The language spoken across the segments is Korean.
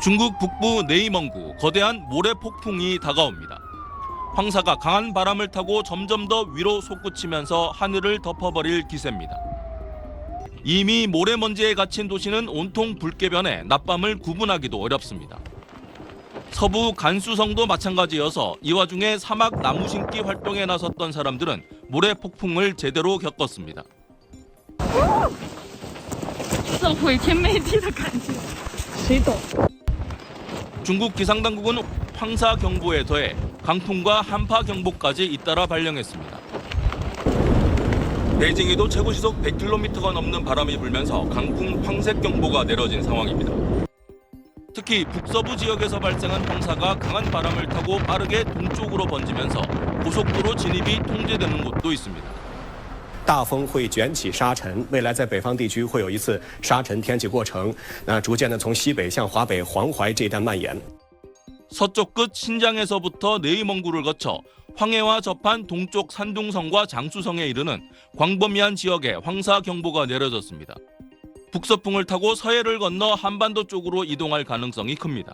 중국 북부 네이멍구 거대한 모래 폭풍이 다가옵니다. 황사가 강한 바람을 타고 점점 더 위로 솟구치면서 하늘을 덮어버릴 기세입니다. 이미 모래먼지에 갇힌 도시는 온통 붉게 변해 낮밤을 구분하기도 어렵습니다. 서부 간수성도 마찬가지여서 이 와중에 사막 나무 심기 활동에 나섰던 사람들은 모래 폭풍을 제대로 겪었습니다. 这毁天灭地的感觉，谁懂？ 중국 기상당국은 황사 경보에 더해 강풍과 한파 경보까지 잇따라 발령했습니다. 베이징에도 최고 시속 100km가 넘는 바람이 불면서 강풍 황색 경보가 내려진 상황입니다. 특히 북서부 지역에서 발생한 황사가 강한 바람을 타고 빠르게 동쪽으로 번지면서 고속도로 진입이 통제되는 곳도 있습니다. 大风会卷起沙尘，未来在北方地区会有一次沙尘天气过程，逐渐的从西北向华北黄淮这一带蔓延。 서쪽 끝 신장에서부터 네이멍구를 거쳐 황해와 접한 동쪽 산둥성과 장수성에 이르는 광범위한 지역에 황사 경보가 내려졌습니다. 북서풍을 타고 서해를 건너 한반도 쪽으로 이동할 가능성이 큽니다.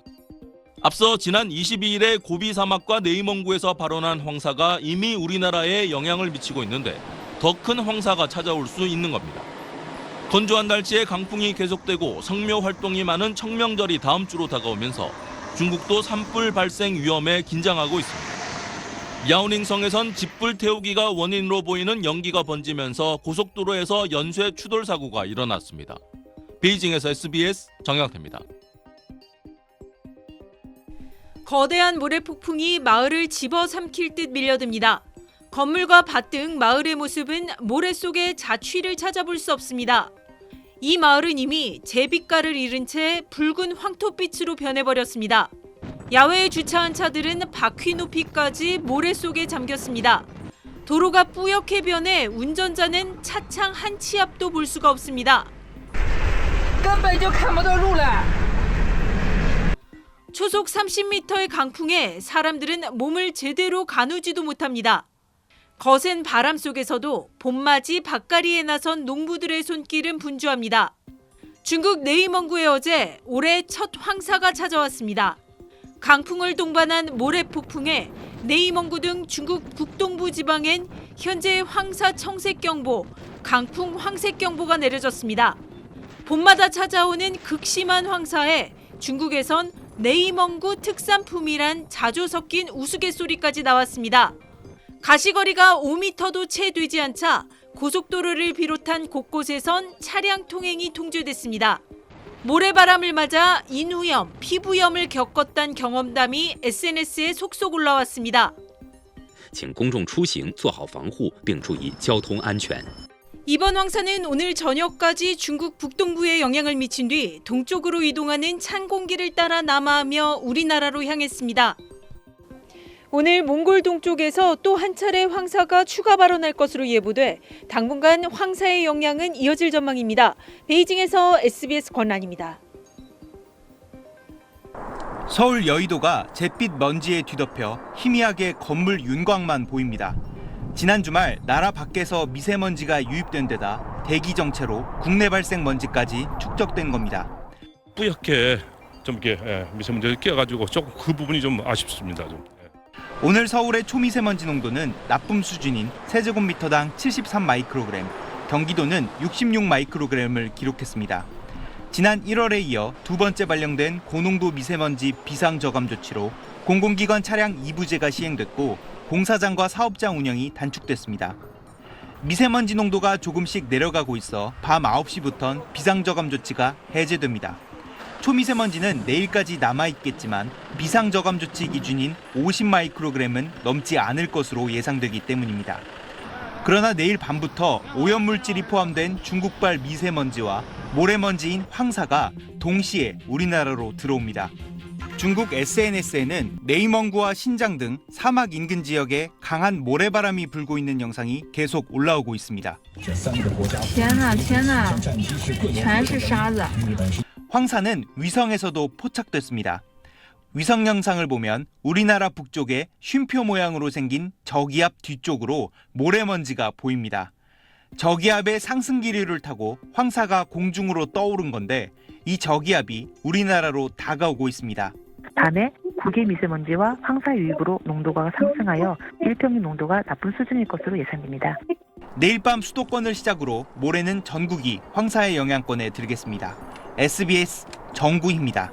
앞서 지난 22일에 고비 사막과 네이멍구에서 발원한 황사가 이미 우리나라에 영향을 미치고 있는데 더 큰 황사가 찾아올 수 있는 겁니다. 건조한 날씨에 강풍이 계속되고 성묘 활동이 많은 청명절이 다음 주로 다가오면서 중국도 산불 발생 위험에 긴장하고 있습니다. 야오닝성에선 집불 태우기가 원인으로 보이는 연기가 번지면서 고속도로에서 연쇄 추돌 사고가 일어났습니다. 베이징에서 SBS 정영태입니다. 거대한 모래폭풍이 마을을 집어삼킬 듯 밀려듭니다. 건물과 밭 등 마을의 모습은 모래 속의 자취를 찾아볼 수 없습니다. 이 마을은 이미 제빛깔을 잃은 채 붉은 황토빛으로 변해버렸습니다. 야외에 주차한 차들은 바퀴 높이까지 모래 속에 잠겼습니다. 도로가 뿌옇게 변해 운전자는 차창 한 치 앞도 볼 수가 없습니다. 초속 30m의 강풍에 사람들은 몸을 제대로 가누지도 못합니다. 거센 바람 속에서도 봄맞이 밭갈이에 나선 농부들의 손길은 분주합니다. 중국 네이멍구에 어제 올해 첫 황사가 찾아왔습니다. 강풍을 동반한 모래폭풍에 네이멍구 등 중국 북동부 지방엔 현재 황사 청색경보, 강풍 황색경보가 내려졌습니다. 봄마다 찾아오는 극심한 황사에 중국에선 네이멍구 특산품이란 자주 섞인 우스갯소리까지 나왔습니다. 가시거리가 5m도 채 되지 않자 고속도로를 비롯한 곳곳에선 차량 통행이 통제됐습니다. 모래바람을 맞아 인후염, 피부염을 겪었다는 경험담이 SNS에 속속 올라왔습니다. 请公众出行做好防护并注意交通安全. 이번 황사는 오늘 저녁까지 중국 북동부에 영향을 미친 뒤 동쪽으로 이동하는 찬 공기를 따라 남하하며 우리나라로 향했습니다. 오늘 몽골 동쪽에서 또 한 차례 황사가 추가 발원할 것으로 예보돼 당분간 황사의 영향은 이어질 전망입니다. 베이징에서 SBS 권란입니다. 서울 여의도가 잿빛 먼지에 뒤덮여 희미하게 건물 윤곽만 보입니다. 지난 주말 나라 밖에서 미세먼지가 유입된 데다 대기 정체로 국내 발생 먼지까지 축적된 겁니다. 뿌옇게 좀 이렇게 미세먼지가 끼어가지고 조금 그 부분이 좀 아쉽습니다. 좀. 오늘 서울의 초미세먼지 농도는 나쁨 수준인 세제곱미터당 73 마이크로그램, 경기도는 66 마이크로그램을 기록했습니다. 지난 1월에 이어 두 번째 발령된 고농도 미세먼지 비상저감 조치로 공공기관 차량 2부제가 시행됐고 공사장과 사업장 운영이 단축됐습니다. 미세먼지 농도가 조금씩 내려가고 있어 밤 9시부턴 비상저감 조치가 해제됩니다. 초미세먼지는 내일까지 남아있겠지만 비상저감 조치 기준인 50 마이크로그램은 넘지 않을 것으로 예상되기 때문입니다. 그러나 내일 밤부터 오염물질이 포함된 중국발 미세먼지와 모래먼지인 황사가 동시에 우리나라로 들어옵니다. 중국 SNS에는 네이멍구와 신장 등 사막 인근 지역에 강한 모래바람이 불고 있는 영상이 계속 올라오고 있습니다. 天哪，天哪，全是沙子。 황사는 위성에서도 포착됐습니다. 위성 영상을 보면 우리나라 북쪽에 쉼표 모양으로 생긴 저기압 뒤쪽으로 모래먼지가 보입니다. 저기압의 상승 기류를 타고 황사가 공중으로 떠오른 건데 이 저기압이 우리나라로 다가오고 있습니다. 밤에 국외 미세먼지와 황사 유입으로 농도가 상승하여 일평균 농도가 나쁜 수준일 것으로 예상됩니다. 내일 밤 수도권을 시작으로 모레는 전국이 황사의 영향권에 들겠습니다. SBS 정구희입니다.